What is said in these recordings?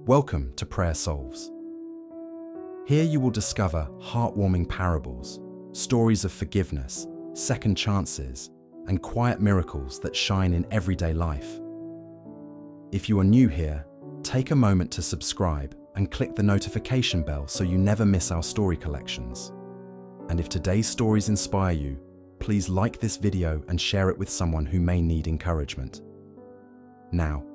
Welcome to Prayer Solves. Here you will discover heartwarming parables, stories of forgiveness, second chances, and quiet miracles that shine in everyday life. If you are new here, take a moment to subscribe and click the notification bell so you never miss our story collections. And if today's stories inspire you, please like this video and share it with someone who may need encouragement. Now,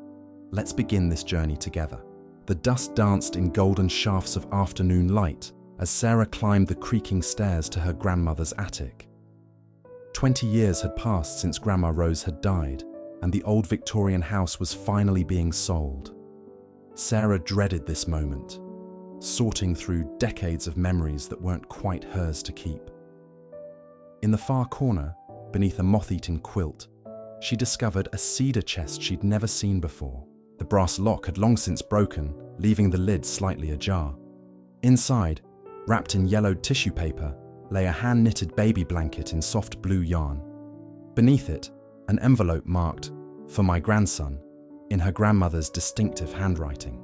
let's begin this journey together. The dust danced in golden shafts of afternoon light as Sarah climbed the creaking stairs to her grandmother's attic. 20 years had passed since Grandma Rose had died, and the old Victorian house was finally being sold. Sarah dreaded this moment, sorting through decades of memories that weren't quite hers to keep. In the far corner, beneath a moth-eaten quilt, she discovered a cedar chest she'd never seen before. The brass lock had long since broken, leaving the lid slightly ajar. Inside, wrapped in yellowed tissue paper, lay a hand-knitted baby blanket in soft blue yarn. Beneath it, an envelope marked, "For my grandson," in her grandmother's distinctive handwriting.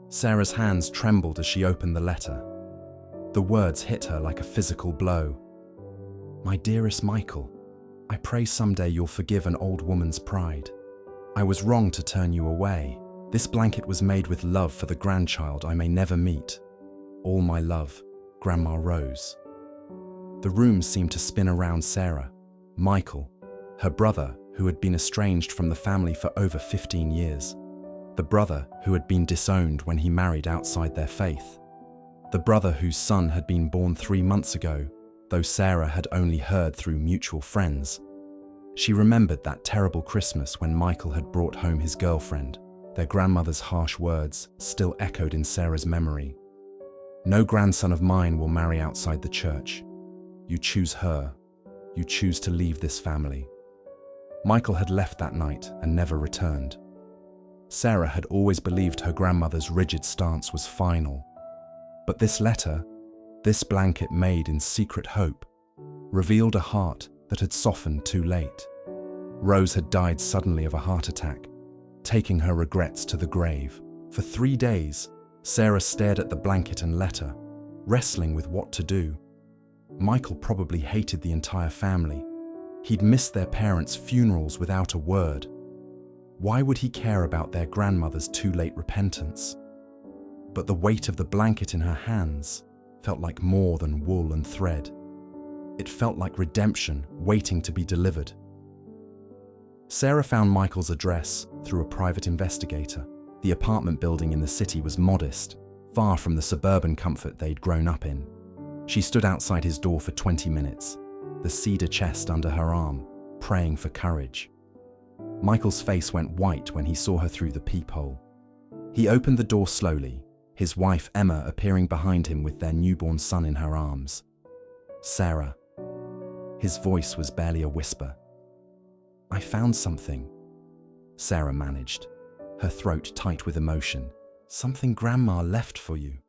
Sarah's hands trembled as she opened the letter. The words hit her like a physical blow. "My dearest Michael, I pray someday you'll forgive an old woman's pride. I was wrong to turn you away. This blanket was made with love for the grandchild I may never meet. All my love, Grandma Rose." The room seemed to spin around Sarah. Michael, her brother, who had been estranged from the family for over 15 years. The brother who had been disowned when he married outside their faith. The brother whose son had been born 3 months ago, though Sarah had only heard through mutual friends. She remembered that terrible Christmas when Michael had brought home his girlfriend. Their grandmother's harsh words still echoed in Sarah's memory. "No grandson of mine will marry outside the church. You choose her. You choose to leave this family." Michael had left that night and never returned. Sarah had always believed her grandmother's rigid stance was final. But this letter, this blanket made in secret hope, revealed a heart that had softened too late. Rose had died suddenly of a heart attack, taking her regrets to the grave. For 3 days, Sarah stared at the blanket and letter, wrestling with what to do. Michael probably hated the entire family. He'd missed their parents' funerals without a word. Why would he care about their grandmother's too-late repentance? But the weight of the blanket in her hands felt like more than wool and thread. It felt like redemption waiting to be delivered. Sarah found Michael's address through a private investigator. The apartment building in the city was modest, far from the suburban comfort they'd grown up in. She stood outside his door for 20 minutes, the cedar chest under her arm, praying for courage. Michael's face went white when he saw her through the peephole. He opened the door slowly, his wife Emma appearing behind him with their newborn son in her arms. "Sarah." His voice was barely a whisper. "I found something," Sarah managed, her throat tight with emotion. "Something Grandma left for you."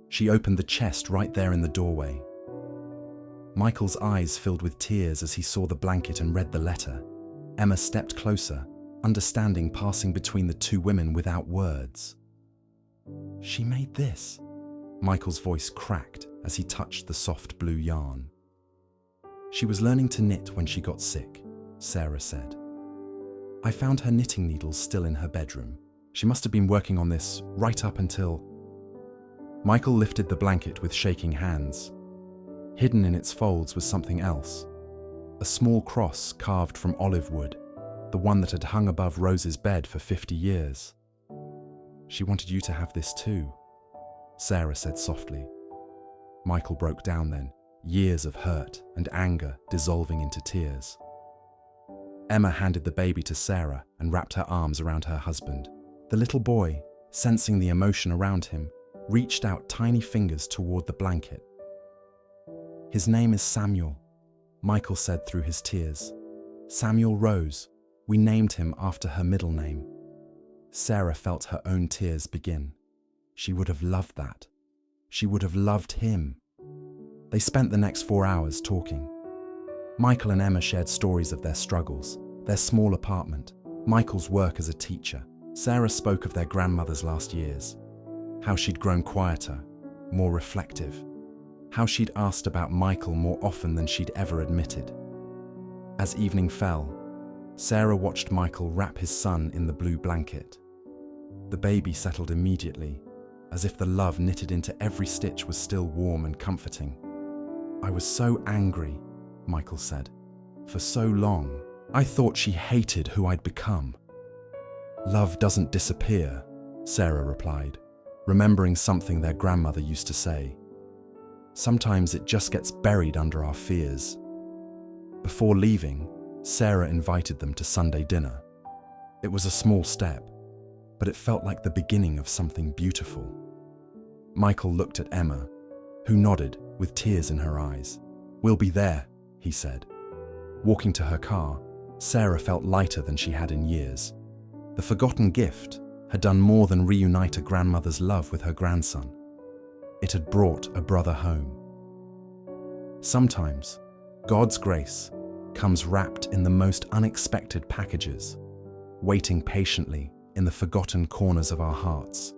She opened the chest right there in the doorway. Michael's eyes filled with tears as he saw the blanket and read the letter. Emma stepped closer, understanding passing between the two women without words. "She made this." Michael's voice cracked as he touched the soft blue yarn. "She was learning to knit when she got sick," Sarah said. "I found her knitting needles still in her bedroom. She must have been working on this right up until..." Michael lifted the blanket with shaking hands. Hidden in its folds was something else. A small cross carved from olive wood, the one that had hung above Rose's bed for 50 years. "She wanted you to have this too," Sarah said softly. Michael broke down then, years of hurt and anger dissolving into tears. Emma handed the baby to Sarah and wrapped her arms around her husband. The little boy, sensing the emotion around him, reached out tiny fingers toward the blanket. "His name is Samuel," Michael said through his tears. "Samuel Rose. We named him after her middle name." Sarah felt her own tears begin. She would have loved that. She would have loved him. They spent the next 4 hours talking. Michael and Emma shared stories of their struggles, their small apartment, Michael's work as a teacher, Sarah spoke of their grandmother's last years, how she'd grown quieter, more reflective, how she'd asked about Michael more often than she'd ever admitted. As evening fell, Sarah watched Michael wrap his son in the blue blanket. The baby settled immediately, as if the love knitted into every stitch was still warm and comforting. "I was so angry," Michael said. "For so long, I thought she hated who I'd become." "Love doesn't disappear," Sarah replied, remembering something their grandmother used to say. "Sometimes it just gets buried under our fears." Before leaving, Sarah invited them to Sunday dinner. It was a small step, but it felt like the beginning of something beautiful. Michael looked at Emma, who nodded with tears in her eyes. "We'll be there," he said. Walking to her car, Sarah felt lighter than she had in years. The forgotten gift had done more than reunite a grandmother's love with her grandson. It had brought a brother home. Sometimes, God's grace comes wrapped in the most unexpected packages, waiting patiently in the forgotten corners of our hearts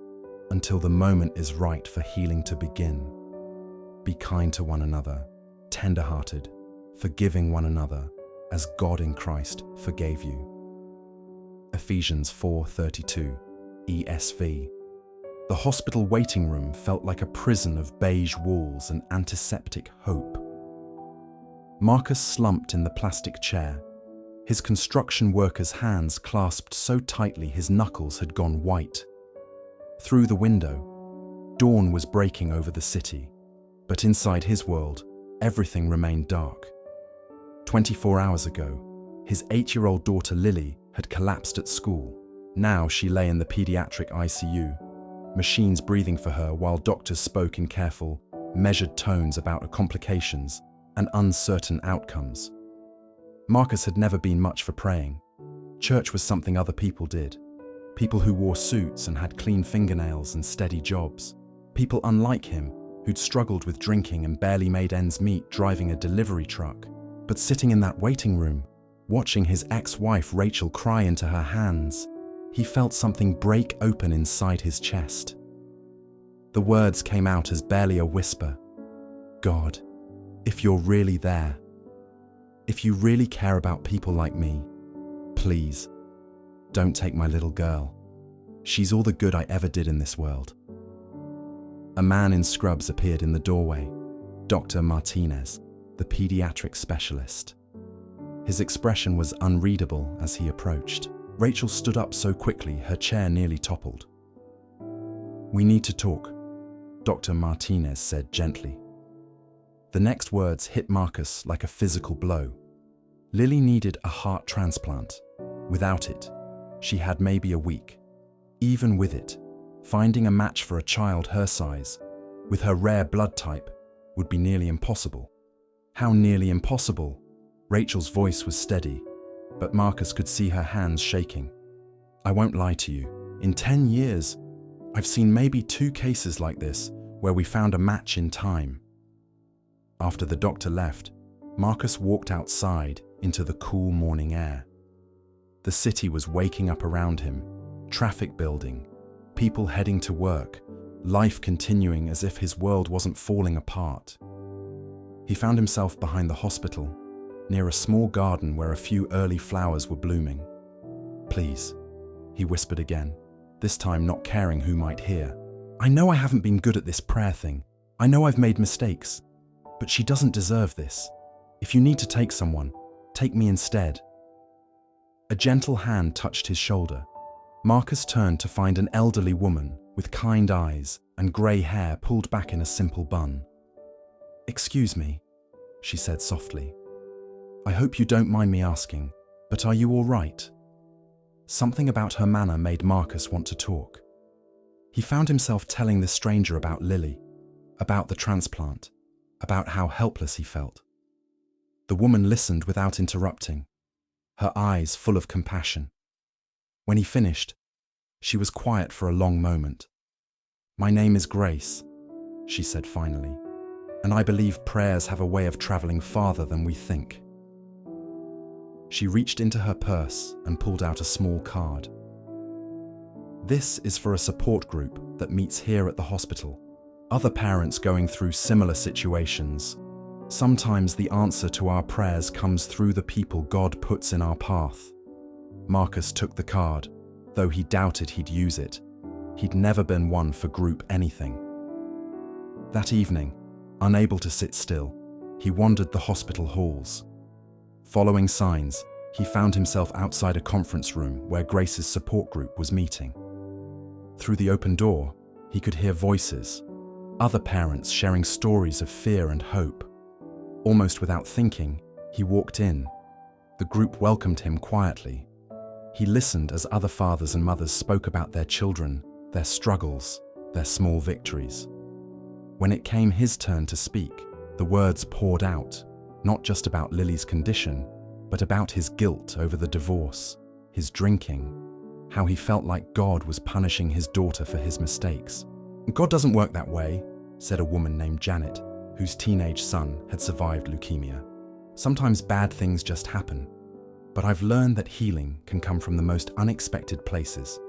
until the moment is right for healing to begin. Be kind to one another, tender-hearted, forgiving one another as God in Christ forgave you. Ephesians 4:32, ESV. The hospital waiting room felt like a prison of beige walls and antiseptic hope. Marcus slumped in the plastic chair, his construction worker's hands clasped so tightly his knuckles had gone white. Through the window, dawn was breaking over the city, but inside his world, everything remained dark. 24 hours ago, his 8-year-old daughter Lily had collapsed at school. Now she lay in the pediatric ICU, machines breathing for her while doctors spoke in careful, measured tones about complications and uncertain outcomes. Marcus had never been much for praying. Church was something other people did. People who wore suits and had clean fingernails and steady jobs. People unlike him, who'd struggled with drinking and barely made ends meet driving a delivery truck. But sitting in that waiting room, watching his ex-wife Rachel cry into her hands, he felt something break open inside his chest. The words came out as barely a whisper. "God, if you're really there, if you really care about people like me, please, don't take my little girl. She's all the good I ever did in this world." A man in scrubs appeared in the doorway, Dr. Martinez, the pediatric specialist. His expression was unreadable as he approached. Rachel stood up so quickly her chair nearly toppled. "We need to talk," Dr. Martinez said gently. The next words hit Marcus like a physical blow. Lily needed a heart transplant. Without it, she had maybe a week. Even with it, finding a match for a child her size, with her rare blood type, would be nearly impossible. How nearly impossible? Rachel's voice was steady, but Marcus could see her hands shaking. "I won't lie to you. In 10 years, I've seen maybe 2 cases like this where we found a match in time." After the doctor left, Marcus walked outside into the cool morning air. The city was waking up around him, traffic building, people heading to work, life continuing as if his world wasn't falling apart. He found himself behind the hospital, near a small garden where a few early flowers were blooming. "Please," he whispered again, this time not caring who might hear. "I know I haven't been good at this prayer thing. I know I've made mistakes. But she doesn't deserve this. If you need to take someone, take me instead." A gentle hand touched his shoulder. Marcus turned to find an elderly woman with kind eyes and grey hair pulled back in a simple bun. "Excuse me," she said softly. "I hope you don't mind me asking, but are you all right?" Something about her manner made Marcus want to talk. He found himself telling this stranger about Lily, about the transplant, about how helpless he felt. The woman listened without interrupting, her eyes full of compassion. When he finished, she was quiet for a long moment. "My name is Grace," she said finally, "and I believe prayers have a way of traveling farther than we think." She reached into her purse and pulled out a small card. This is for a support group that meets here at the hospital. Other parents going through similar situations. Sometimes the answer to our prayers comes through the people God puts in our path. Marcus took the card, though he doubted he'd use it. He'd never been one for group anything. That evening, unable to sit still, he wandered the hospital halls. Following signs, he found himself outside a conference room where Grace's support group was meeting. Through the open door, he could hear voices, other parents sharing stories of fear and hope. Almost without thinking, he walked in. The group welcomed him quietly. He listened as other fathers and mothers spoke about their children, their struggles, their small victories. When it came his turn to speak, the words poured out, not just about Lily's condition, but about his guilt over the divorce, his drinking, how he felt like God was punishing his daughter for his mistakes. "God doesn't work that way," said a woman named Janet, whose teenage son had survived leukemia. "Sometimes bad things just happen, but I've learned that healing can come from the most unexpected places."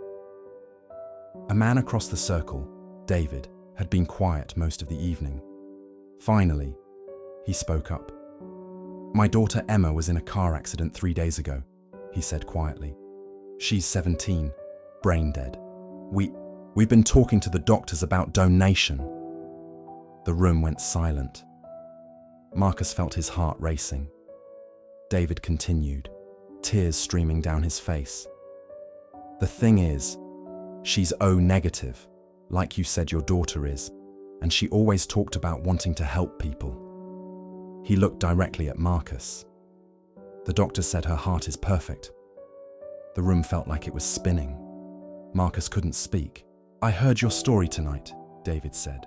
A man across the circle, David, had been quiet most of the evening. Finally, he spoke up. "My daughter Emma was in a car accident 3 days ago," he said quietly. "She's 17, brain dead. We've been talking to the doctors about donation." The room went silent. Marcus felt his heart racing. David continued, tears streaming down his face. "The thing is, she's O negative, like you said your daughter is, and she always talked about wanting to help people." He looked directly at Marcus. "The doctor said her heart is perfect." The room felt like it was spinning. Marcus couldn't speak. "I heard your story tonight," David said,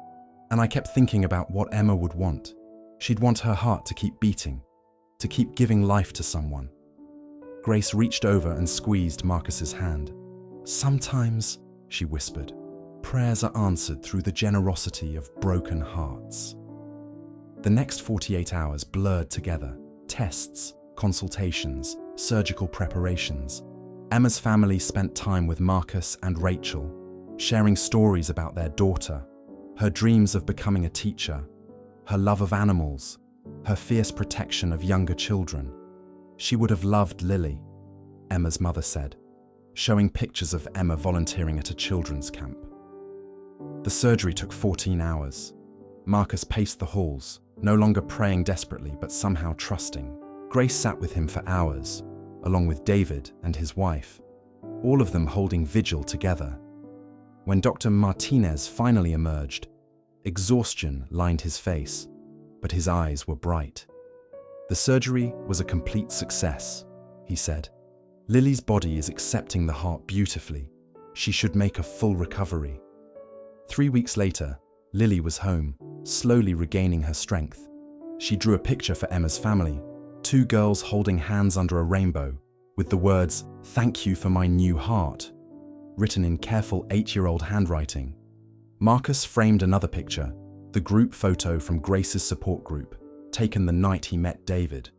"and I kept thinking about what Emma would want. She'd want her heart to keep beating, to keep giving life to someone." Grace reached over and squeezed Marcus's hand. "Sometimes," she whispered, "prayers are answered through the generosity of broken hearts." The next 48 hours blurred together. Tests, consultations, surgical preparations. Emma's family spent time with Marcus and Rachel, sharing stories about their daughter, her dreams of becoming a teacher, her love of animals, her fierce protection of younger children. She would have loved Lily, Emma's mother said, showing pictures of Emma volunteering at a children's camp. The surgery took 14 hours. Marcus paced the halls, no longer praying desperately but somehow trusting. Grace sat with him for hours, along with David and his wife, all of them holding vigil together. When Dr. Martinez finally emerged, exhaustion lined his face, but his eyes were bright. "The surgery was a complete success," he said. "Lily's body is accepting the heart beautifully. She should make a full recovery." 3 weeks later, Lily was home, slowly regaining her strength. She drew a picture for Emma's family, 2 girls holding hands under a rainbow, with the words, "Thank you for my new heart," written in careful 8-year-old handwriting. Marcus framed another picture, the group photo from Grace's support group, taken the night he met David.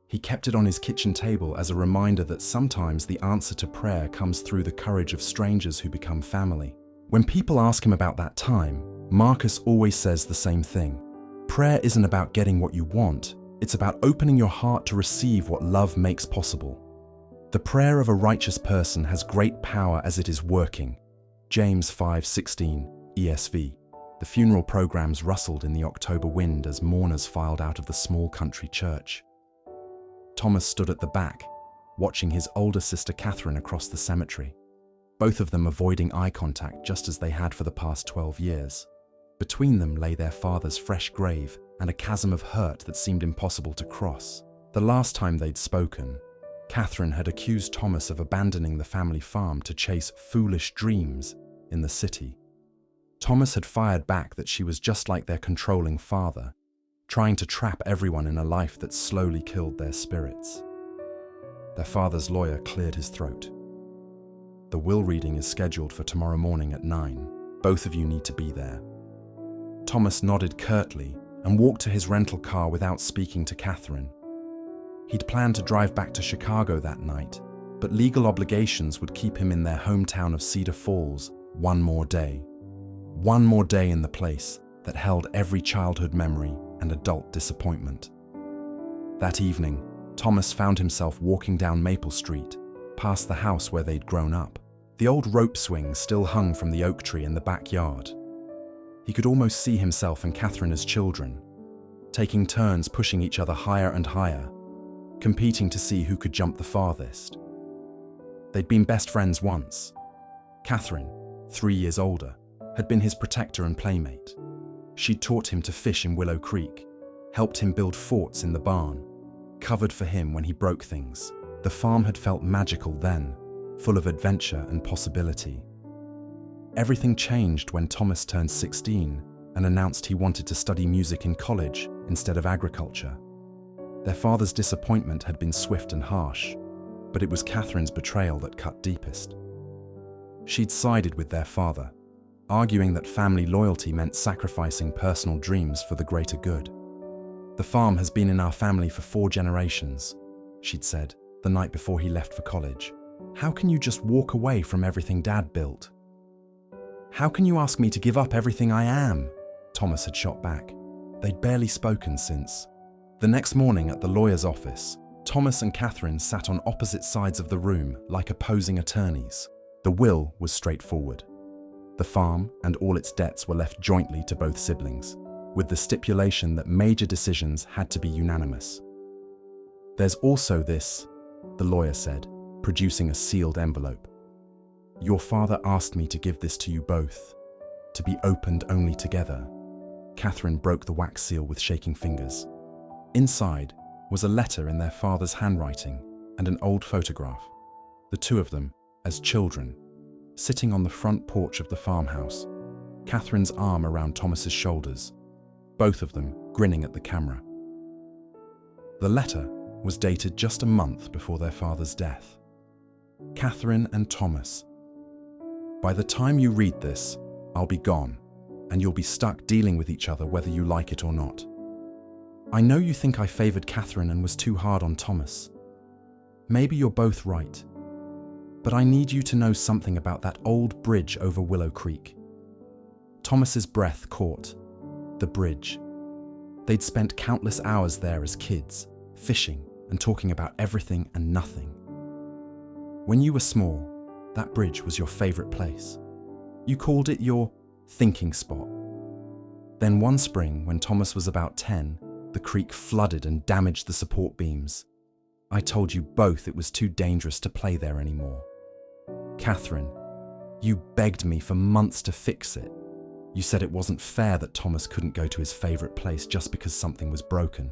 He kept it on his kitchen table as a reminder that sometimes the answer to prayer comes through the courage of strangers who become family. When people ask him about that time, Marcus always says the same thing. Prayer isn't about getting what you want, it's about opening your heart to receive what love makes possible. The prayer of a righteous person has great power as it is working. James 5:16, ESV. The funeral programs rustled in the October wind as mourners filed out of the small country church. Thomas stood at the back, watching his older sister Catherine across the cemetery, both of them avoiding eye contact just as they had for the past 12 years. Between them lay their father's fresh grave and a chasm of hurt that seemed impossible to cross. The last time they'd spoken, Catherine had accused Thomas of abandoning the family farm to chase foolish dreams in the city. Thomas had fired back that she was just like their controlling father, trying to trap everyone in a life that slowly killed their spirits. Their father's lawyer cleared his throat. "The will reading is scheduled for tomorrow morning at 9. Both of you need to be there." Thomas nodded curtly and walked to his rental car without speaking to Catherine. He'd planned to drive back to Chicago that night, but legal obligations would keep him in their hometown of Cedar Falls one more day. One more day in the place that held every childhood memory and adult disappointment. That evening, Thomas found himself walking down Maple Street, past the house where they'd grown up. The old rope swing still hung from the oak tree in the backyard. He could almost see himself and Catherine as children, taking turns pushing each other higher and higher, competing to see who could jump the farthest. They'd been best friends once. Catherine, 3 years older, had been his protector and playmate. She'd taught him to fish in Willow Creek, helped him build forts in the barn, covered for him when he broke things. The farm had felt magical then, full of adventure and possibility. Everything changed when Thomas turned 16 and announced he wanted to study music in college instead of agriculture. Their father's disappointment had been swift and harsh, but it was Catherine's betrayal that cut deepest. She'd sided with their father, arguing that family loyalty meant sacrificing personal dreams for the greater good. "The farm has been in our family for 4 generations," she'd said the night before he left for college. "How can you just walk away from everything Dad built? How can you ask me to give up everything I am?" Thomas had shot back. They'd barely spoken since. The next morning at the lawyer's office, Thomas and Catherine sat on opposite sides of the room like opposing attorneys. The will was straightforward. The farm and all its debts were left jointly to both siblings, with the stipulation that major decisions had to be unanimous. "There's also this," the lawyer said, producing a sealed envelope. "Your father asked me to give this to you both, to be opened only together." Catherine broke the wax seal with shaking fingers. Inside was a letter in their father's handwriting and an old photograph. The two of them, as children, sitting on the front porch of the farmhouse, Catherine's arm around Thomas's shoulders, both of them grinning at the camera. The letter was dated just a month before their father's death. "Catherine and Thomas, by the time you read this, I'll be gone, and you'll be stuck dealing with each other whether you like it or not. I know you think I favored Catherine and was too hard on Thomas. Maybe you're both right. But I need you to know something about that old bridge over Willow Creek." Thomas's breath caught. The bridge. They'd spent countless hours there as kids, fishing and talking about everything and nothing. "When you were small, that bridge was your favorite place. You called it your thinking spot. Then one spring, when Thomas was about 10, the creek flooded and damaged the support beams. I told you both it was too dangerous to play there anymore. Catherine, you begged me for months to fix it. You said it wasn't fair that Thomas couldn't go to his favorite place just because something was broken.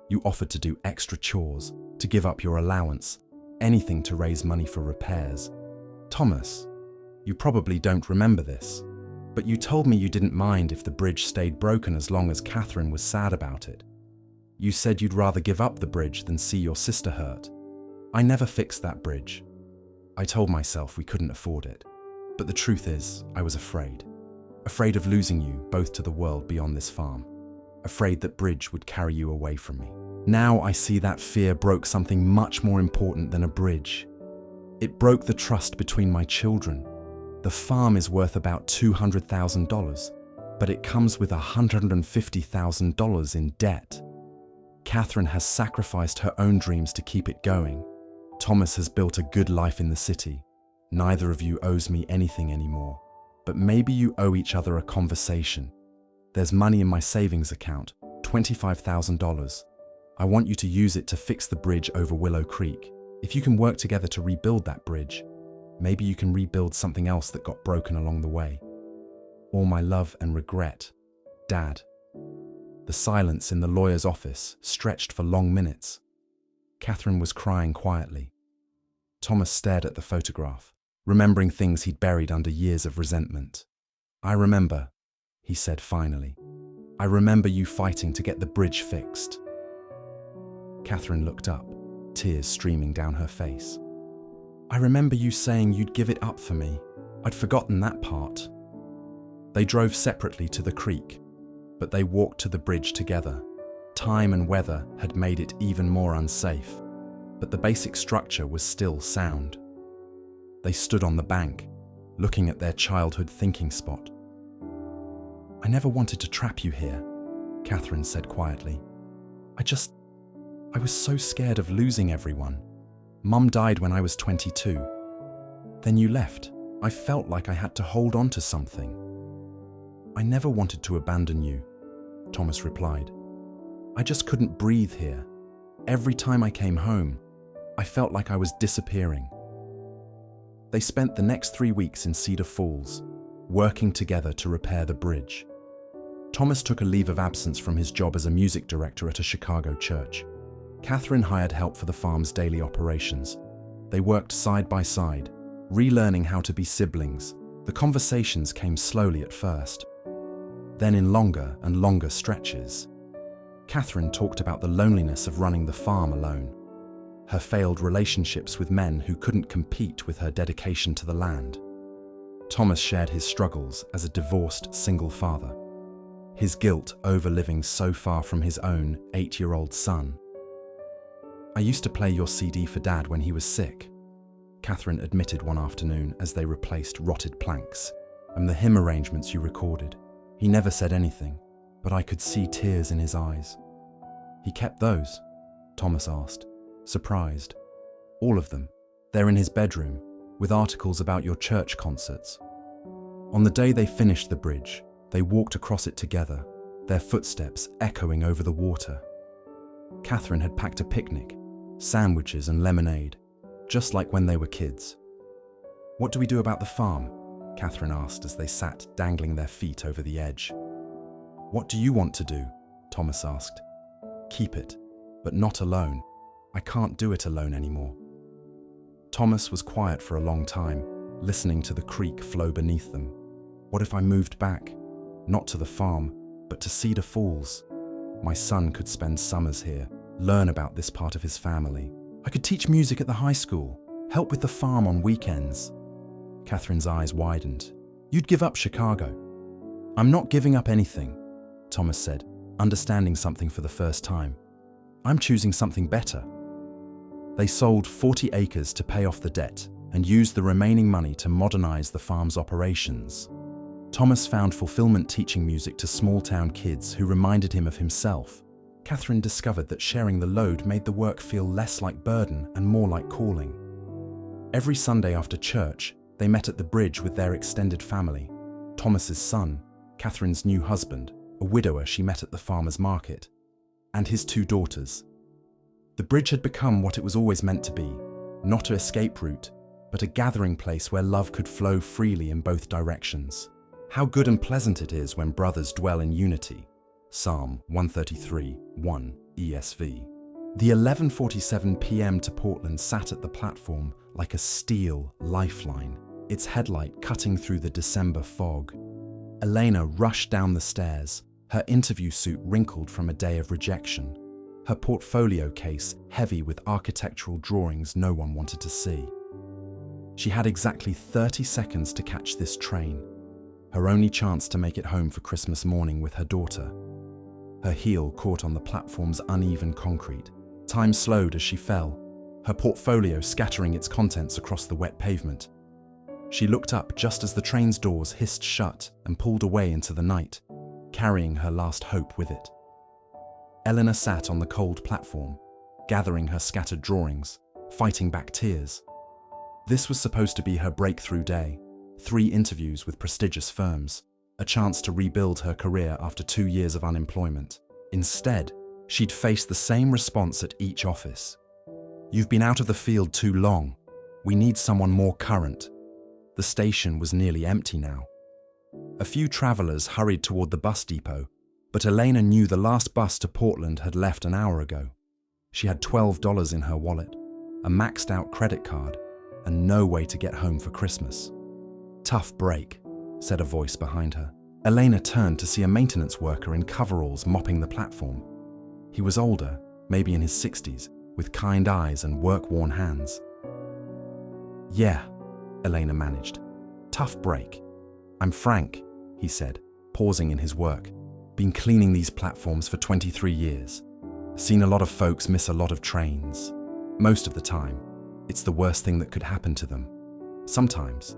You offered to do extra chores, to give up your allowance, anything to raise money for repairs. Thomas, you probably don't remember this, but you told me you didn't mind if the bridge stayed broken as long as Catherine was sad about it. You said you'd rather give up the bridge than see your sister hurt. I never fixed that bridge. I told myself we couldn't afford it. But the truth is, I was afraid. Afraid of losing you both to the world beyond this farm. Afraid that bridge would carry you away from me. Now I see that fear broke something much more important than a bridge. It broke the trust between my children. The farm is worth about $200,000, but it comes with $150,000 in debt. Catherine has sacrificed her own dreams to keep it going. Thomas has built a good life in the city. Neither of you owes me anything anymore, but maybe you owe each other a conversation. There's money in my savings account, $25,000. I want you to use it to fix the bridge over Willow Creek. If you can work together to rebuild that bridge, maybe you can rebuild something else that got broken along the way. All my love and regret, Dad." The silence in the lawyer's office stretched for long minutes. Catherine was crying quietly. Thomas stared at the photograph, remembering things he'd buried under years of resentment. "I remember," he said finally. "I remember you fighting to get the bridge fixed." Catherine looked up, tears streaming down her face. "I remember you saying you'd give it up for me. I'd forgotten that part." They drove separately to the creek, but they walked to the bridge together. Time and weather had made it even more unsafe, but the basic structure was still sound. They stood on the bank, looking at their childhood thinking spot. "I never wanted to trap you here," Catherine said quietly. I was so scared of losing everyone. Mum died when I was 22. Then you left. I felt like I had to hold on to something." "I never wanted to abandon you," Thomas replied. "I just couldn't breathe here. Every time I came home, I felt like I was disappearing." They spent the next 3 weeks in Cedar Falls, working together to repair the bridge. Thomas took a leave of absence from his job as a music director at a Chicago church. Catherine hired help for the farm's daily operations. They worked side by side, relearning how to be siblings. The conversations came slowly at first, then in longer and longer stretches. Catherine talked about the loneliness of running the farm alone, her failed relationships with men who couldn't compete with her dedication to the land. Thomas shared his struggles as a divorced single father, his guilt over living so far from his own 8-year-old son. "I used to play your CD for Dad when he was sick," Catherine admitted one afternoon as they replaced rotted planks, "and the hymn arrangements you recorded. He never said anything, but I could see tears in his eyes." "He kept those?" Thomas asked, surprised. "All of them. They're in his bedroom, with articles about your church concerts." On the day they finished the bridge, they walked across it together, their footsteps echoing over the water. Catherine had packed a picnic, sandwiches and lemonade, just like when they were kids. "What do we do about the farm?" Catherine asked as they sat dangling their feet over the edge. "What do you want to do?" Thomas asked. "Keep it, but not alone. I can't do it alone anymore." Thomas was quiet for a long time, listening to the creek flow beneath them. "What if I moved back? Not to the farm, but to Cedar Falls. My son could spend summers here, learn about this part of his family. I could teach music at the high school, help with the farm on weekends." Catherine's eyes widened. "You'd give up Chicago." "I'm not giving up anything," Thomas said, understanding something for the first time. "I'm choosing something better." They sold 40 acres to pay off the debt and used the remaining money to modernize the farm's operations. Thomas found fulfillment teaching music to small-town kids who reminded him of himself. Catherine discovered that sharing the load made the work feel less like burden and more like calling. Every Sunday after church, they met at the bridge with their extended family: Thomas's son, Catherine's new husband, a widower she met at the farmer's market, and his 2 daughters. The bridge had become what it was always meant to be, not an escape route, but a gathering place where love could flow freely in both directions. "How good and pleasant it is when brothers dwell in unity." Psalm 133:1 ESV. The 11:47 p.m. to Portland sat at the platform like a steel lifeline, its headlight cutting through the December fog. Elena rushed down the stairs, her interview suit wrinkled from a day of rejection, her portfolio case heavy with architectural drawings no one wanted to see. She had exactly 30 seconds to catch this train, her only chance to make it home for Christmas morning with her daughter. Her heel caught on the platform's uneven concrete. Time slowed as she fell, her portfolio scattering its contents across the wet pavement. She looked up just as the train's doors hissed shut and pulled away into the night, carrying her last hope with it. Eleanor sat on the cold platform, gathering her scattered drawings, fighting back tears. This was supposed to be her breakthrough day: 3 interviews with prestigious firms, a chance to rebuild her career after 2 years of unemployment. Instead, she'd face the same response at each office: "You've been out of the field too long. We need someone more current." The station was nearly empty now. A few travelers hurried toward the bus depot, but Elena knew the last bus to Portland had left an hour ago. She had $12 in her wallet, a maxed-out credit card, and no way to get home for Christmas. "Tough break," said a voice behind her. Elena turned to see a maintenance worker in coveralls mopping the platform. He was older, maybe in his 60s, with kind eyes and work-worn hands. "Yeah," Elena managed. "Tough break. I'm Frank," he said, pausing in his work. "Been cleaning these platforms for 23 years. Seen a lot of folks miss a lot of trains. Most of the time, it's the worst thing that could happen to them. Sometimes,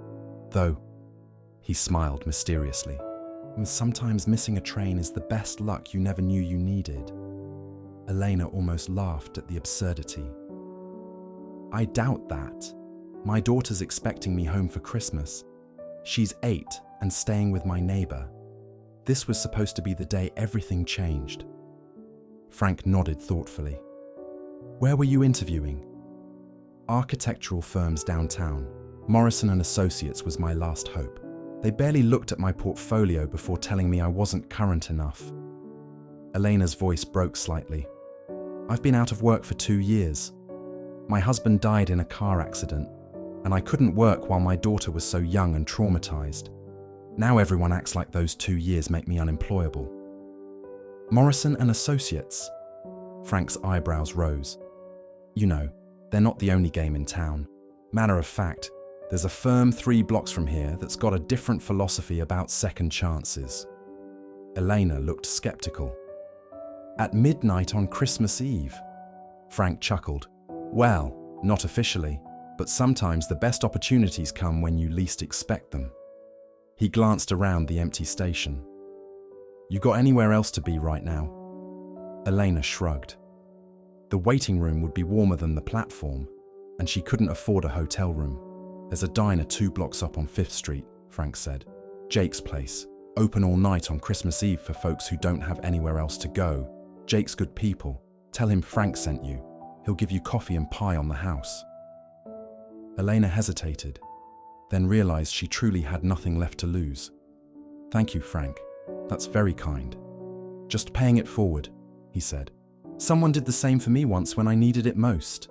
though, he smiled mysteriously. And sometimes missing a train is the best luck you never knew you needed. Elena almost laughed at the absurdity. I doubt that. My daughter's expecting me home for Christmas. She's 8 and staying with my neighbor. This was supposed to be the day everything changed. Frank nodded thoughtfully. Where were you interviewing? Architectural firms downtown. Morrison and Associates was my last hope. They barely looked at my portfolio before telling me I wasn't current enough. Elena's voice broke slightly. I've been out of work for 2 years. My husband died in a car accident, and I couldn't work while my daughter was so young and traumatized. Now everyone acts like those 2 years make me unemployable. Morrison and Associates? Frank's eyebrows rose. You know, they're not the only game in town. Matter of fact, there's a firm 3 blocks from here that's got a different philosophy about second chances. Elena looked skeptical. At midnight on Christmas Eve? Frank chuckled. Well, not officially, but sometimes the best opportunities come when you least expect them. He glanced around the empty station. You got anywhere else to be right now? Elena shrugged. The waiting room would be warmer than the platform, and she couldn't afford a hotel room. There's a diner 2 blocks up on 5th Street, Frank said. Jake's place. Open all night on Christmas Eve for folks who don't have anywhere else to go. Jake's good people. Tell him Frank sent you. He'll give you coffee and pie on the house. Elena hesitated, then realized she truly had nothing left to lose. Thank you, Frank. That's very kind. Just paying it forward, he said. Someone did the same for me once when I needed it most.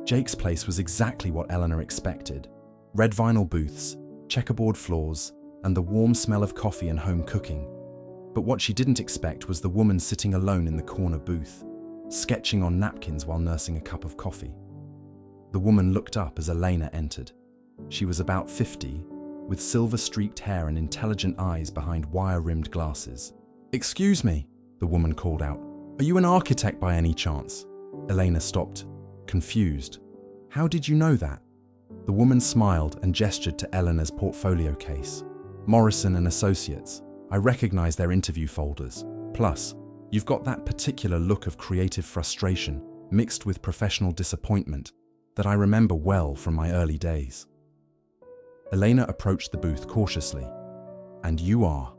Jake's place was exactly what Eleanor expected. Red vinyl booths, checkerboard floors, and the warm smell of coffee and home cooking. But what she didn't expect was the woman sitting alone in the corner booth, sketching on napkins while nursing a cup of coffee. The woman looked up as Elena entered. She was about 50, with silver-streaked hair and intelligent eyes behind wire-rimmed glasses. Excuse me, the woman called out. Are you an architect by any chance? Elena stopped, confused. How did you know that? The woman smiled and gestured to Eleanor's portfolio case. Morrison and Associates. I recognize their interview folders. Plus, you've got that particular look of creative frustration mixed with professional disappointment that I remember well from my early days. Elena approached the booth cautiously. And you are?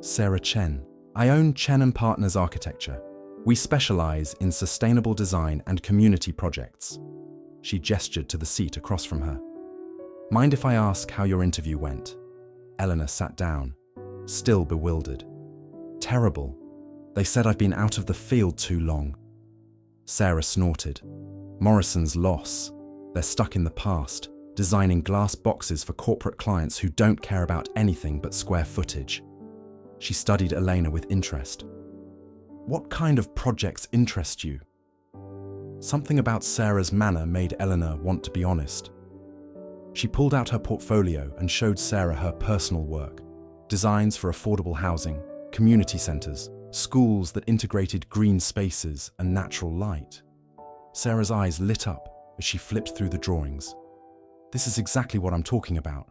Sarah Chen. I own Chen & Partners Architecture. We specialize in sustainable design and community projects. She gestured to the seat across from her. Mind if I ask how your interview went? Eleanor sat down, still bewildered. Terrible. They said I've been out of the field too long. Sarah snorted. Morrison's loss. They're stuck in the past, designing glass boxes for corporate clients who don't care about anything but square footage. She studied Elena with interest. What kind of projects interest you? Something about Sarah's manner made Eleanor want to be honest. She pulled out her portfolio and showed Sarah her personal work. Designs for affordable housing, community centers, schools that integrated green spaces and natural light. Sarah's eyes lit up as she flipped through the drawings. This is exactly what I'm talking about.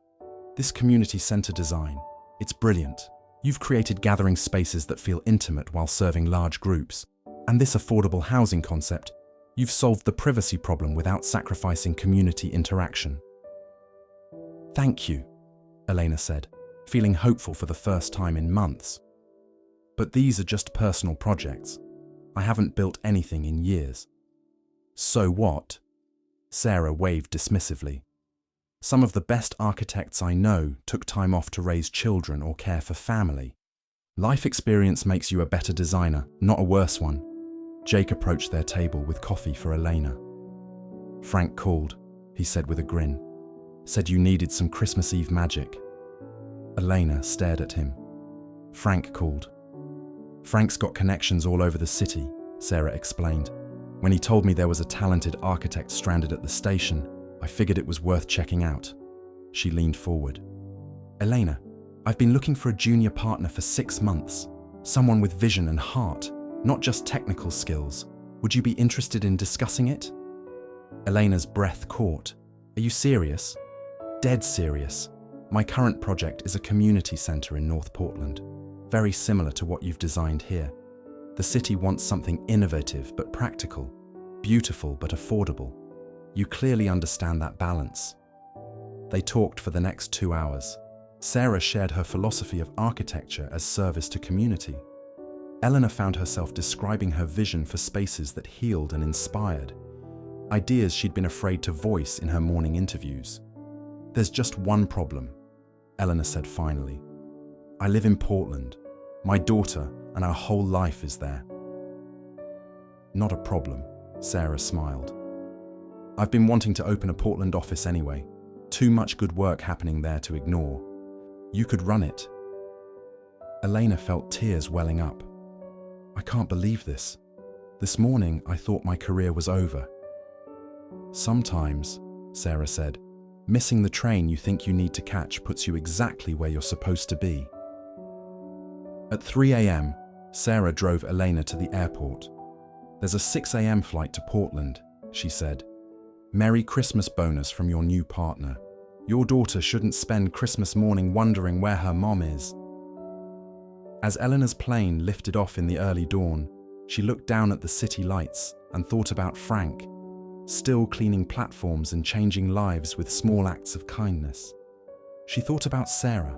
This community center design, it's brilliant. You've created gathering spaces that feel intimate while serving large groups. And this affordable housing concept, you've solved the privacy problem without sacrificing community interaction. Thank you, Elena said, feeling hopeful for the first time in months. But these are just personal projects. I haven't built anything in years. So what? Sarah waved dismissively. Some of the best architects I know took time off to raise children or care for family. Life experience makes you a better designer, not a worse one. Jake approached their table with coffee for Elena. Frank called, he said with a grin. Said you needed some Christmas Eve magic. Elena stared at him. Frank called. Frank's got connections all over the city, Sarah explained. When he told me there was a talented architect stranded at the station, I figured it was worth checking out. She leaned forward. Elena, I've been looking for a junior partner for 6 months. Someone with vision and heart, not just technical skills. Would you be interested in discussing it? Elena's breath caught. Are you serious? Dead serious. My current project is a community centre in North Portland, very similar to what you've designed here. The city wants something innovative but practical, beautiful but affordable. You clearly understand that balance. They talked for the next 2 hours. Sarah shared her philosophy of architecture as service to community. Eleanor found herself describing her vision for spaces that healed and inspired, ideas she'd been afraid to voice in her morning interviews. There's just one problem, Eleanor said finally. I live in Portland. My daughter and our whole life is there. Not a problem, Sarah smiled. I've been wanting to open a Portland office anyway. Too much good work happening there to ignore. You could run it. Elena felt tears welling up. I can't believe this. This morning I thought my career was over. Sometimes, Sarah said, missing the train you think you need to catch puts you exactly where you're supposed to be. At 3 a.m., Sarah drove Elena to the airport. There's a 6 a.m. flight to Portland, she said. Merry Christmas bonus from your new partner. Your daughter shouldn't spend Christmas morning wondering where her mom is. As Eleanor's plane lifted off in the early dawn, she looked down at the city lights and thought about Frank, still cleaning platforms and changing lives with small acts of kindness. She thought about Sarah,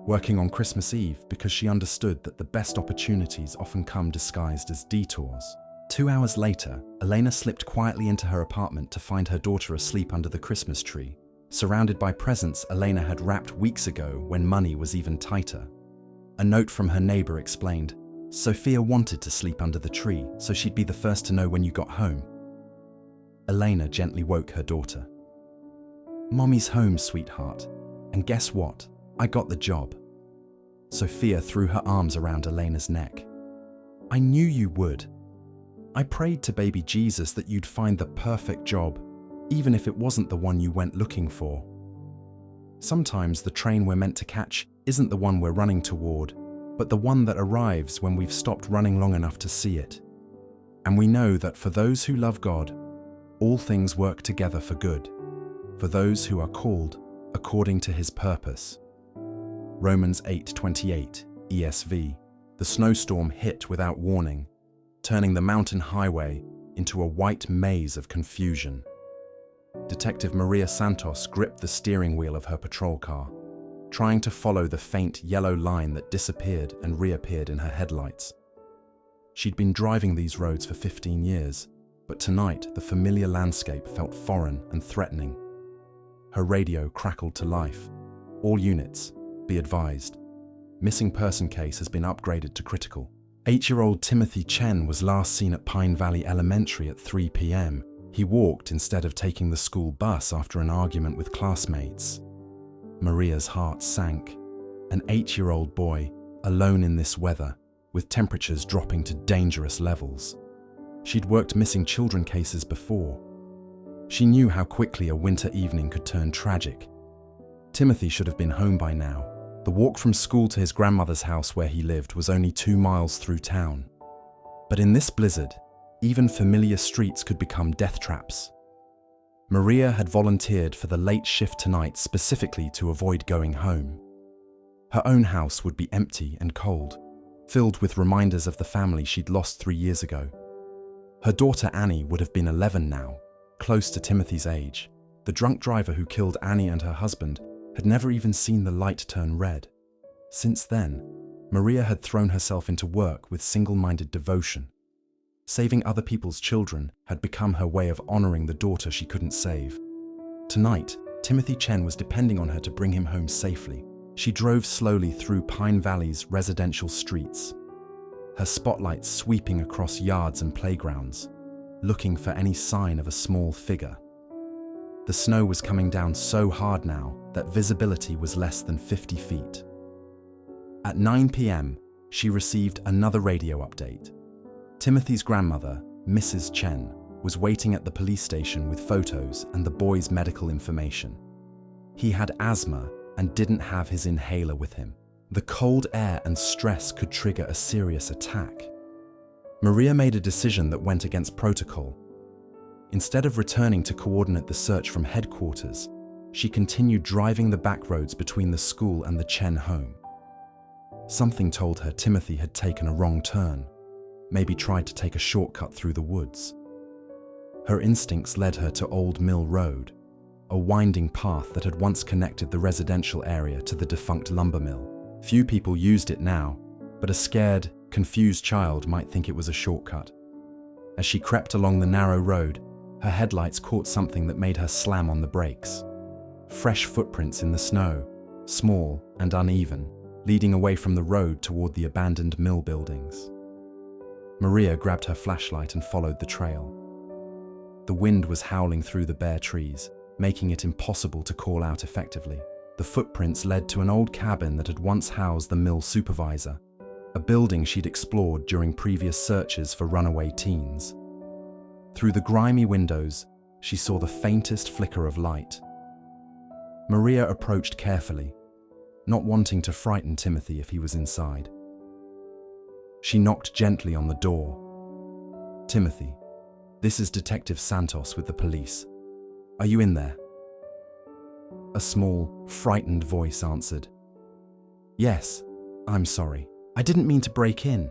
working on Christmas Eve because she understood that the best opportunities often come disguised as detours. 2 hours later, Elena slipped quietly into her apartment to find her daughter asleep under the Christmas tree, surrounded by presents Elena had wrapped weeks ago when money was even tighter. A note from her neighbor explained, Sophia wanted to sleep under the tree so she'd be the first to know when you got home. Elena gently woke her daughter. Mommy's home, sweetheart. And guess what? I got the job. Sophia threw her arms around Elena's neck. I knew you would. I prayed to baby Jesus that you'd find the perfect job, even if it wasn't the one you went looking for. Sometimes the train we're meant to catch isn't the one we're running toward, but the one that arrives when we've stopped running long enough to see it. And we know that for those who love God, all things work together for good, for those who are called according to his purpose. Romans 8:28, ESV. The snowstorm hit without warning, turning the mountain highway into a white maze of confusion. Detective Maria Santos gripped the steering wheel of her patrol car, trying to follow the faint yellow line that disappeared and reappeared in her headlights. She'd been driving these roads for 15 years, but tonight the familiar landscape felt foreign and threatening. Her radio crackled to life. All units, be advised. Missing person case has been upgraded to critical. 8-year-old Timothy Chen was last seen at Pine Valley Elementary at 3 p.m. He walked instead of taking the school bus after an argument with classmates. Maria's heart sank. An 8-year-old boy, alone in this weather, with temperatures dropping to dangerous levels. She'd worked missing children cases before. She knew how quickly a winter evening could turn tragic. Timothy should have been home by now. The walk from school to his grandmother's house where he lived was only 2 miles through town. But in this blizzard, even familiar streets could become death traps. Maria had volunteered for the late shift tonight specifically to avoid going home. Her own house would be empty and cold, filled with reminders of the family she'd lost 3 years ago. Her daughter Annie would have been 11 now, close to Timothy's age. The drunk driver who killed Annie and her husband had never even seen the light turn red. Since then, Maria had thrown herself into work with single-minded devotion. Saving other people's children had become her way of honoring the daughter she couldn't save. Tonight, Timothy Chen was depending on her to bring him home safely. She drove slowly through Pine Valley's residential streets, her spotlight sweeping across yards and playgrounds, looking for any sign of a small figure. The snow was coming down so hard now that visibility was less than 50 feet. At 9 p.m., she received another radio update. Timothy's grandmother, Mrs. Chen, was waiting at the police station with photos and the boy's medical information. He had asthma and didn't have his inhaler with him. The cold air and stress could trigger a serious attack. Maria made a decision that went against protocol. Instead of returning to coordinate the search from headquarters, she continued driving the back roads between the school and the Chen home. Something told her Timothy had taken a wrong turn, maybe tried to take a shortcut through the woods. Her instincts led her to Old Mill Road, a winding path that had once connected the residential area to the defunct lumber mill. Few people used it now, but a scared, confused child might think it was a shortcut. As she crept along the narrow road, her headlights caught something that made her slam on the brakes. Fresh footprints in the snow, small and uneven, leading away from the road toward the abandoned mill buildings. Maria grabbed her flashlight and followed the trail. The wind was howling through the bare trees, making it impossible to call out effectively. The footprints led to an old cabin that had once housed the mill supervisor, a building she'd explored during previous searches for runaway teens. Through the grimy windows, she saw the faintest flicker of light. Maria approached carefully, not wanting to frighten Timothy if he was inside. She knocked gently on the door. "Timothy, this is Detective Santos with the police. Are you in there?" A small, frightened voice answered. "Yes, I'm sorry. I didn't mean to break in."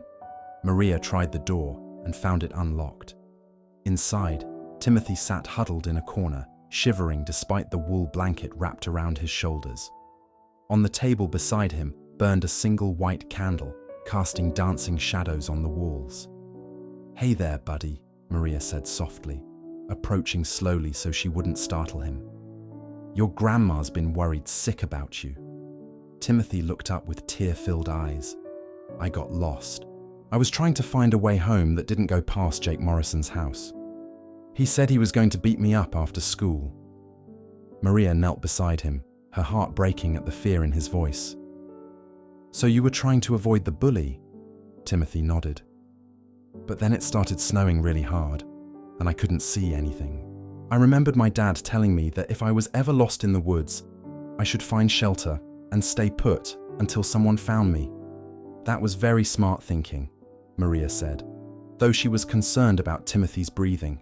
Maria tried the door and found it unlocked. Inside, Timothy sat huddled in a corner, shivering despite the wool blanket wrapped around his shoulders. On the table beside him burned a single white candle, casting dancing shadows on the walls. "Hey there, buddy," Maria said softly, approaching slowly so she wouldn't startle him. "Your grandma's been worried sick about you." Timothy looked up with tear-filled eyes. "I got lost. I was trying to find a way home that didn't go past Jake Morrison's house. He said he was going to beat me up after school." Maria knelt beside him, her heart breaking at the fear in his voice. "So you were trying to avoid the bully?" Timothy nodded. "But then it started snowing really hard, and I couldn't see anything. I remembered my dad telling me that if I was ever lost in the woods, I should find shelter and stay put until someone found me." "That was very smart thinking," Maria said, though she was concerned about Timothy's breathing.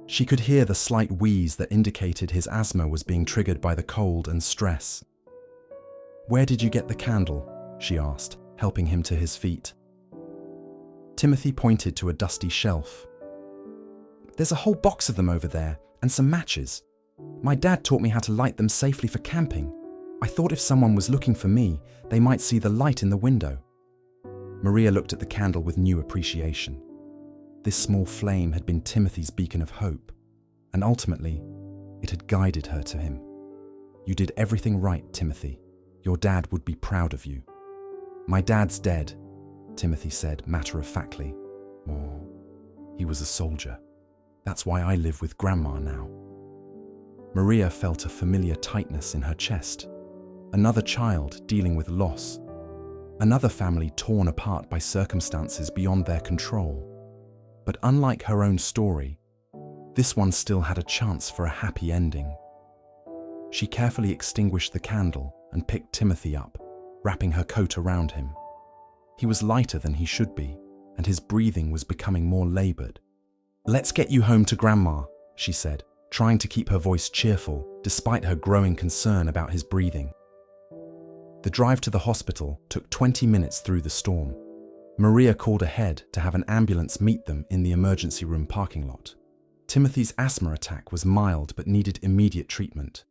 She could hear the slight wheeze that indicated his asthma was being triggered by the cold and stress. "Where did you get the candle?" she asked, helping him to his feet. Timothy pointed to a dusty shelf. "There's a whole box of them over there, and some matches. My dad taught me how to light them safely for camping. I thought if someone was looking for me, they might see the light in the window." Maria looked at the candle with new appreciation. This small flame had been Timothy's beacon of hope, and ultimately, it had guided her to him. "You did everything right, Timothy. Your dad would be proud of you." "My dad's dead," Timothy said matter-of-factly. "Oh, he was a soldier. That's why I live with Grandma now." Maria felt a familiar tightness in her chest. Another child dealing with loss. Another family torn apart by circumstances beyond their control. But unlike her own story, this one still had a chance for a happy ending. She carefully extinguished the candle and picked Timothy up, wrapping her coat around him. He was lighter than he should be, and his breathing was becoming more labored. "Let's get you home to Grandma," she said, trying to keep her voice cheerful despite her growing concern about his breathing. The drive to the hospital took 20 minutes through the storm. Maria called ahead to have an ambulance meet them in the emergency room parking lot. Timothy's asthma attack was mild but needed immediate treatment.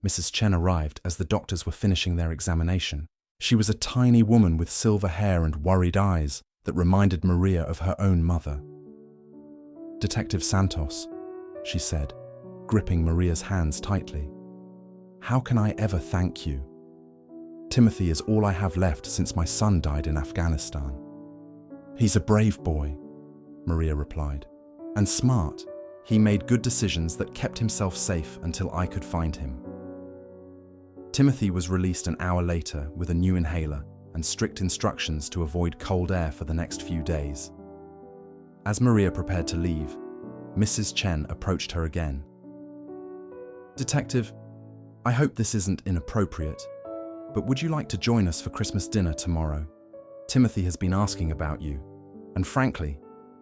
Mrs. Chen arrived as the doctors were finishing their examination. She was a tiny woman with silver hair and worried eyes that reminded Maria of her own mother. "Detective Santos," she said, gripping Maria's hands tightly. "How can I ever thank you? Timothy is all I have left since my son died in Afghanistan." "He's a brave boy," Maria replied, "and smart. He made good decisions that kept himself safe until I could find him." Timothy was released an hour later with a new inhaler and strict instructions to avoid cold air for the next few days. As Maria prepared to leave, Mrs. Chen approached her again. "Detective, I hope this isn't inappropriate, but would you like to join us for Christmas dinner tomorrow? Timothy has been asking about you, and frankly,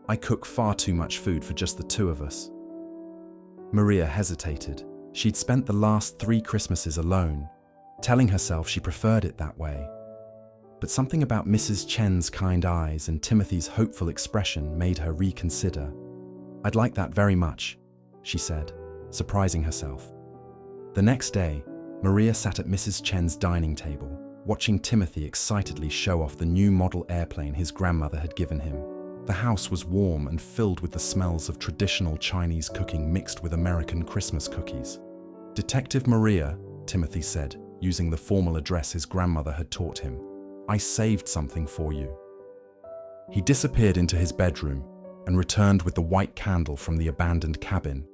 I cook far too much food for just the two of us." Maria hesitated, She'd spent the last 3 Christmases alone, telling herself she preferred it that way. But something about Mrs. Chen's kind eyes and Timothy's hopeful expression made her reconsider. "I'd like that very much," she said, surprising herself. The next day, Maria sat at Mrs. Chen's dining table, watching Timothy excitedly show off the new model airplane his grandmother had given him. The house was warm and filled with the smells of traditional Chinese cooking mixed with American Christmas cookies. "Detective Maria," Timothy said, using the formal address his grandmother had taught him, "I saved something for you." He disappeared into his bedroom and returned with the white candle from the abandoned cabin,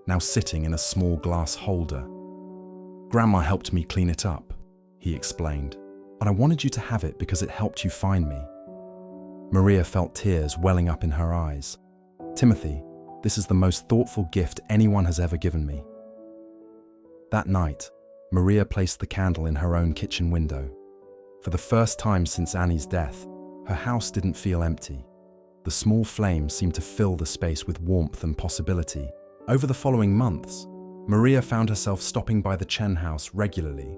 now sitting in a small glass holder. "Grandma helped me clean it up," he explained, "and I wanted you to have it because it helped you find me." Maria felt tears welling up in her eyes. "Timothy, this is the most thoughtful gift anyone has ever given me." That night, Maria placed the candle in her own kitchen window. For the first time since Annie's death, her house didn't feel empty. The small flame seemed to fill the space with warmth and possibility. Over the following months, Maria found herself stopping by the Chen house regularly,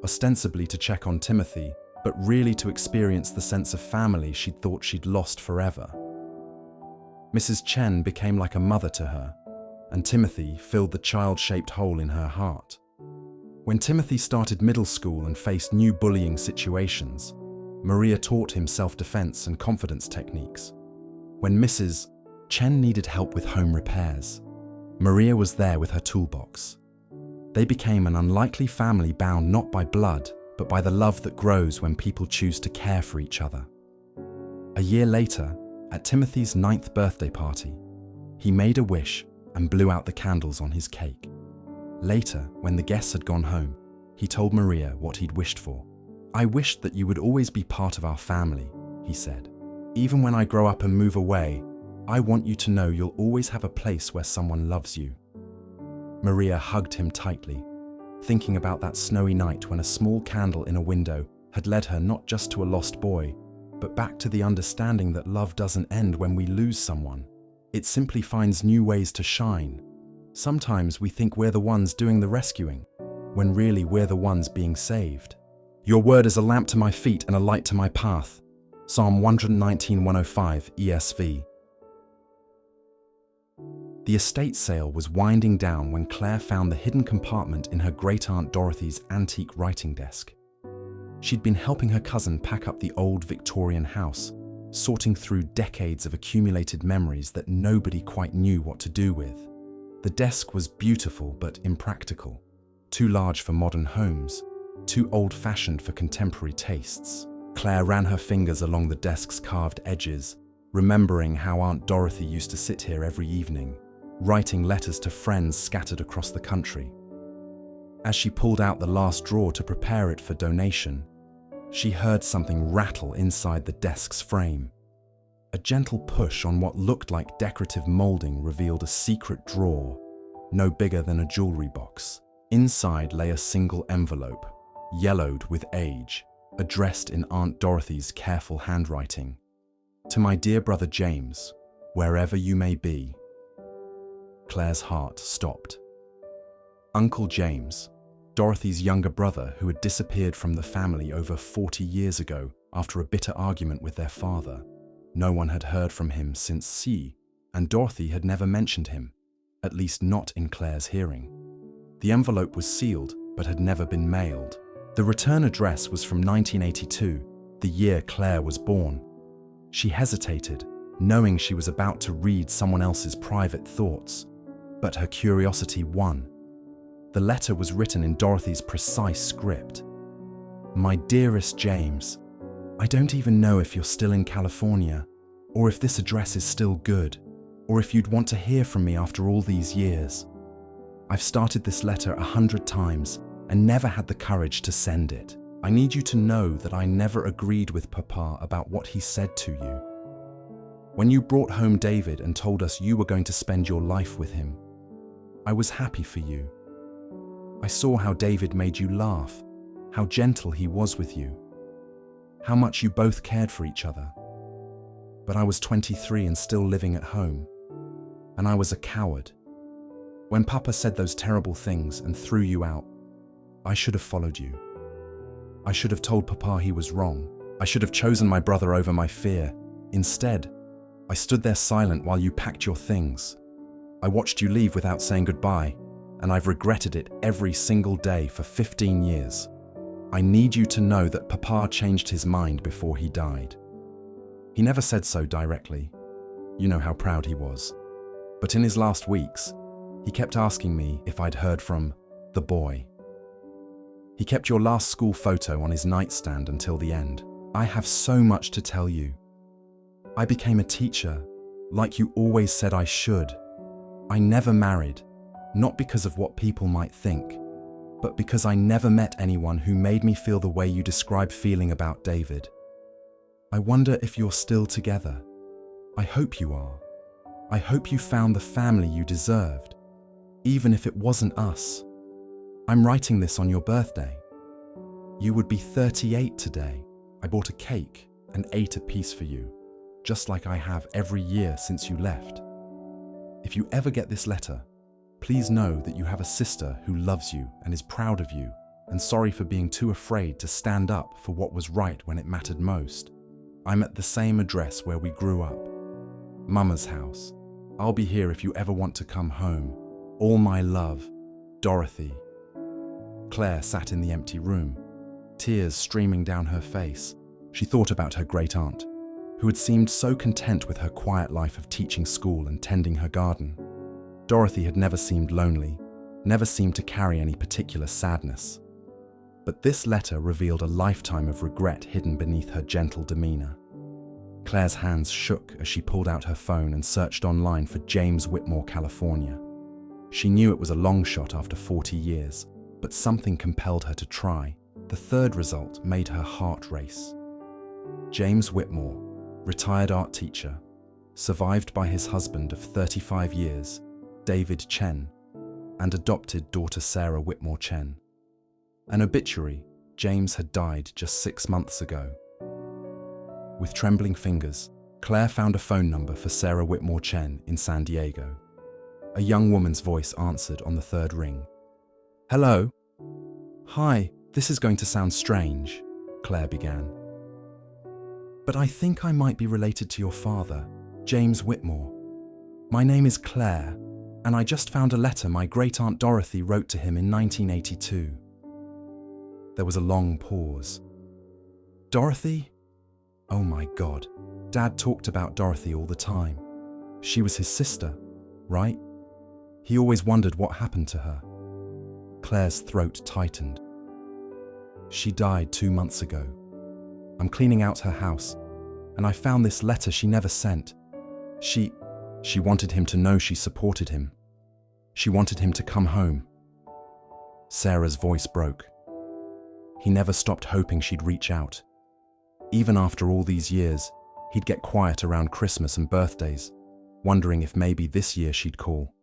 ostensibly to check on Timothy, but really to experience the sense of family she'd thought she'd lost forever. Mrs. Chen became like a mother to her, and Timothy filled the child-shaped hole in her heart. When Timothy started middle school and faced new bullying situations, Maria taught him self-defense and confidence techniques. When Mrs. Chen needed help with home repairs, Maria was there with her toolbox. They became an unlikely family bound not by blood, but by the love that grows when people choose to care for each other. A year later, at Timothy's 9th birthday party, he made a wish and blew out the candles on his cake. Later, when the guests had gone home, he told Maria what he'd wished for. "I wished that you would always be part of our family," he said. "Even when I grow up and move away, I want you to know you'll always have a place where someone loves you." Maria hugged him tightly, thinking about that snowy night when a small candle in a window had led her not just to a lost boy, but back to the understanding that love doesn't end when we lose someone. It simply finds new ways to shine. Sometimes we think we're the ones doing the rescuing, when really we're the ones being saved. "Your word is a lamp to my feet and a light to my path." Psalm 119:105 ESV. The estate sale was winding down when Claire found the hidden compartment in her great-aunt Dorothy's antique writing desk. She'd been helping her cousin pack up the old Victorian house, sorting through decades of accumulated memories that nobody quite knew what to do with. The desk was beautiful but impractical, too large for modern homes, too old-fashioned for contemporary tastes. Claire ran her fingers along the desk's carved edges, remembering how Aunt Dorothy used to sit here every evening, writing letters to friends scattered across the country. As she pulled out the last drawer to prepare it for donation, she heard something rattle inside the desk's frame. A gentle push on what looked like decorative molding revealed a secret drawer, no bigger than a jewelry box. Inside lay a single envelope, yellowed with age, addressed in Aunt Dorothy's careful handwriting. "To my dear brother James, wherever you may be." Claire's heart stopped. Uncle James, Dorothy's younger brother who had disappeared from the family over 40 years ago after a bitter argument with their father. No one had heard from him since C, and Dorothy had never mentioned him, at least not in Claire's hearing. The envelope was sealed, but had never been mailed. The return address was from 1982, the year Claire was born. She hesitated, knowing she was about to read someone else's private thoughts, but her curiosity won. The letter was written in Dorothy's precise script. "My dearest James, I don't even know if you're still in California, or if this address is still good, or if you'd want to hear from me after all these years. I've started this letter 100 times and never had the courage to send it. I need you to know that I never agreed with Papa about what he said to you. When you brought home David and told us you were going to spend your life with him, I was happy for you. I saw how David made you laugh, how gentle he was with you, how much you both cared for each other. But I was 23 and still living at home, and I was a coward. When Papa said those terrible things and threw you out, I should have followed you. I should have told Papa he was wrong. I should have chosen my brother over my fear. Instead, I stood there silent while you packed your things. I watched you leave without saying goodbye, and I've regretted it every single day for 15 years. I need you to know that Papa changed his mind before he died. He never said so directly. You know how proud he was. But in his last weeks, he kept asking me if I'd heard from the boy. He kept your last school photo on his nightstand until the end. I have so much to tell you. I became a teacher, like you always said I should. I never married, not because of what people might think, but because I never met anyone who made me feel the way you describe feeling about David. I wonder if you're still together. I hope you are. I hope you found the family you deserved, even if it wasn't us. I'm writing this on your birthday. You would be 38 today. I bought a cake and ate a piece for you, just like I have every year since you left. If you ever get this letter, please know that you have a sister who loves you and is proud of you, and sorry for being too afraid to stand up for what was right when it mattered most. I'm at the same address where we grew up, Mama's house. I'll be here if you ever want to come home. All my love, Dorothy. Claire sat in the empty room, tears streaming down her face. She thought about her great-aunt, who had seemed so content with her quiet life of teaching school and tending her garden. Dorothy had never seemed lonely, never seemed to carry any particular sadness. But this letter revealed a lifetime of regret hidden beneath her gentle demeanor. Claire's hands shook as she pulled out her phone and searched online for James Whitmore, California. She knew it was a long shot after 40 years, but something compelled her to try. The third result made her heart race. James Whitmore, retired art teacher, survived by his husband of 35 years, David Chen, and adopted daughter Sarah Whitmore Chen. An obituary: James had died just 6 months ago. With trembling fingers, Claire found a phone number for Sarah Whitmore Chen in San Diego. A young woman's voice answered on the third ring. "Hello? Hi, this is going to sound strange," Claire began. "But I think I might be related to your father, James Whitmore. My name is Claire, and I just found a letter my great-aunt Dorothy wrote to him in 1982. There was a long pause. Dorothy? Oh my God, Dad talked about Dorothy all the time. She was his sister, right? He always wondered what happened to her. Claire's throat tightened. She died 2 months ago. I'm cleaning out her house, and I found this letter she never sent. She wanted him to know she supported him. She wanted him to come home. Sarah's voice broke. He never stopped hoping she'd reach out. Even after all these years, he'd get quiet around Christmas and birthdays, wondering if maybe this year she'd call.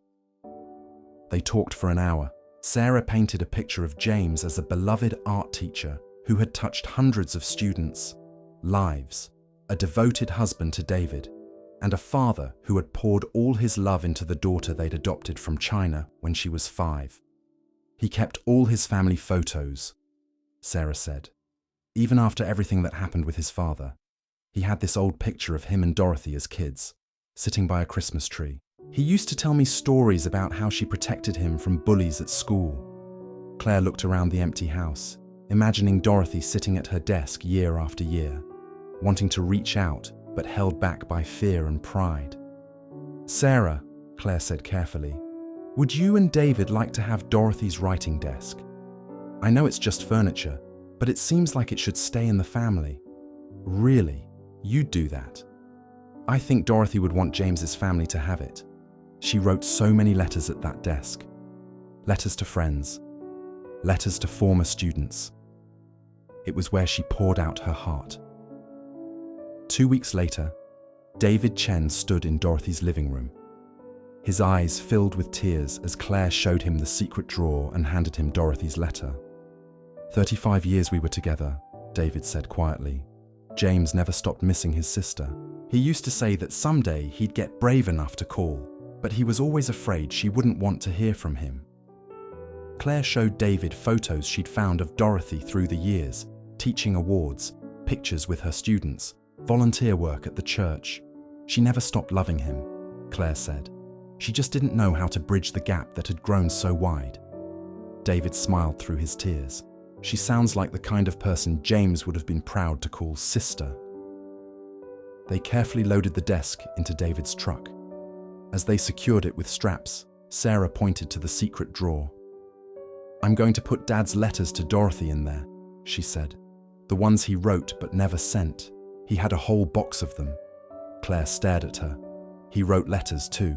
They talked for an hour. Sarah painted a picture of James as a beloved art teacher who had touched hundreds of students' lives, a devoted husband to David, and a father who had poured all his love into the daughter they'd adopted from China when she was 5. He kept all his family photos, Sarah said. Even after everything that happened with his father, he had this old picture of him and Dorothy as kids, sitting by a Christmas tree. He used to tell me stories about how she protected him from bullies at school. Claire looked around the empty house, imagining Dorothy sitting at her desk year after year, wanting to reach out, but held back by fear and pride. Sarah, Claire said carefully, would you and David like to have Dorothy's writing desk? I know it's just furniture, but it seems like it should stay in the family. Really, you'd do that? I think Dorothy would want James's family to have it. She wrote so many letters at that desk. Letters to friends, letters to former students. It was where she poured out her heart. 2 weeks later, David Chen stood in Dorothy's living room. His eyes filled with tears as Claire showed him the secret drawer and handed him Dorothy's letter. 35 years we were together, David said quietly. James never stopped missing his sister. He used to say that someday he'd get brave enough to call, but he was always afraid she wouldn't want to hear from him. Claire showed David photos she'd found of Dorothy through the years, teaching awards, pictures with her students, volunteer work at the church. She never stopped loving him, Claire said. She just didn't know how to bridge the gap that had grown so wide. David smiled through his tears. She sounds like the kind of person James would have been proud to call sister. They carefully loaded the desk into David's truck. As they secured it with straps, Sarah pointed to the secret drawer. "I'm going to put Dad's letters to Dorothy in there," she said. "The ones he wrote but never sent. He had a whole box of them." Claire stared at her. "He wrote letters too.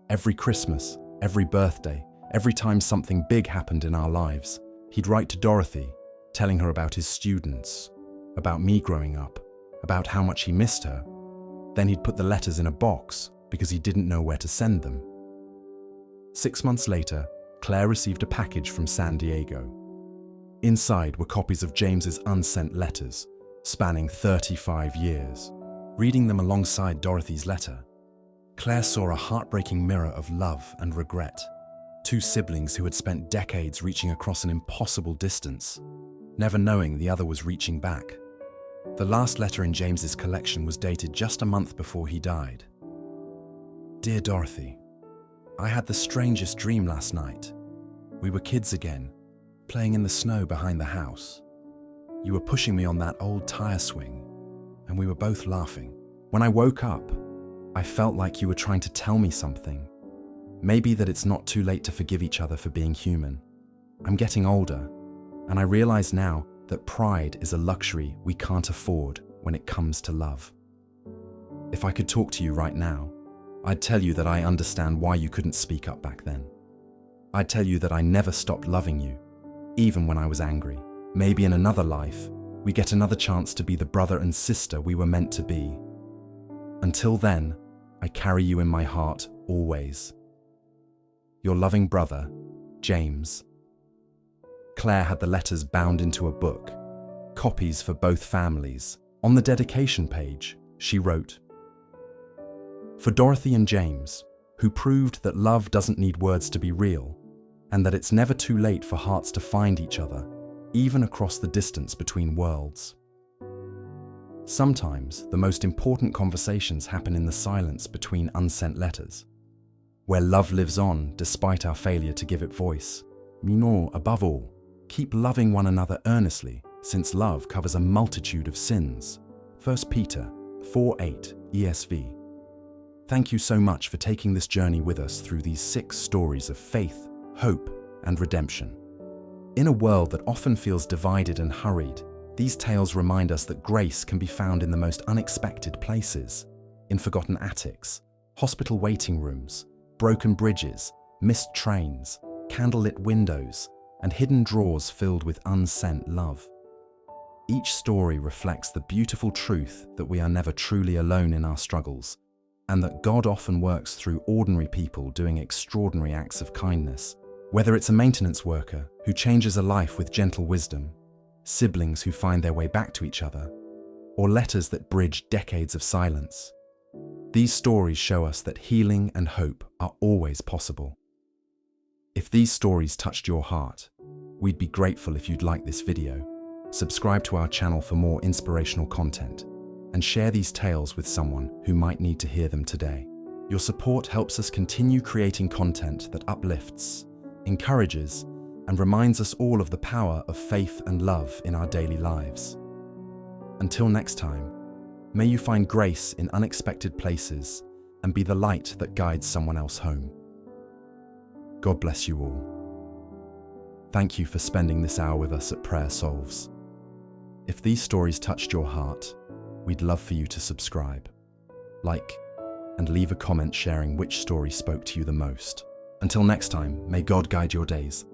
Every Christmas, every birthday, every time something big happened in our lives, he'd write to Dorothy, telling her about his students, about me growing up, about how much he missed her. Then he'd put the letters in a box because he didn't know where to send them." 6 months later, Claire received a package from San Diego. Inside were copies of James's unsent letters, spanning 35 years. Reading them alongside Dorothy's letter, Claire saw a heartbreaking mirror of love and regret. Two siblings who had spent decades reaching across an impossible distance, never knowing the other was reaching back. The last letter in James's collection was dated just a month before he died. "Dear Dorothy, I had the strangest dream last night. We were kids again, playing in the snow behind the house. You were pushing me on that old tire swing, and we were both laughing. When I woke up, I felt like you were trying to tell me something. Maybe that it's not too late to forgive each other for being human. I'm getting older, and I realize now that pride is a luxury we can't afford when it comes to love. If I could talk to you right now, I'd tell you that I understand why you couldn't speak up back then. I'd tell you that I never stopped loving you, even when I was angry. Maybe in another life, we get another chance to be the brother and sister we were meant to be. Until then, I carry you in my heart always. Your loving brother, James." Claire had the letters bound into a book, copies for both families. On the dedication page, she wrote, "For Dorothy and James, who proved that love doesn't need words to be real, and that it's never too late for hearts to find each other, even across the distance between worlds. Sometimes the most important conversations happen in the silence between unsent letters, where love lives on despite our failure to give it voice. Above all, keep loving one another earnestly, since love covers a multitude of sins." 1 Peter 4:8 ESV. Thank you so much for taking this journey with us through these 6 stories of faith, hope, and redemption. In a world that often feels divided and hurried, these tales remind us that grace can be found in the most unexpected places, in forgotten attics, hospital waiting rooms, broken bridges, missed trains, candlelit windows, and hidden drawers filled with unsent love. Each story reflects the beautiful truth that we are never truly alone in our struggles, and that God often works through ordinary people doing extraordinary acts of kindness. Whether it's a maintenance worker who changes a life with gentle wisdom, siblings who find their way back to each other, or letters that bridge decades of silence, these stories show us that healing and hope are always possible. If these stories touched your heart, we'd be grateful if you'd like this video, subscribe to our channel for more inspirational content, and share these tales with someone who might need to hear them today. Your support helps us continue creating content that uplifts, encourages, and reminds us all of the power of faith and love in our daily lives. Until next time, may you find grace in unexpected places and be the light that guides someone else home. God bless you all. Thank you for spending this hour with us at Prayer Solves. If these stories touched your heart, we'd love for you to subscribe, like, and leave a comment sharing which story spoke to you the most. Until next time, may God guide your days.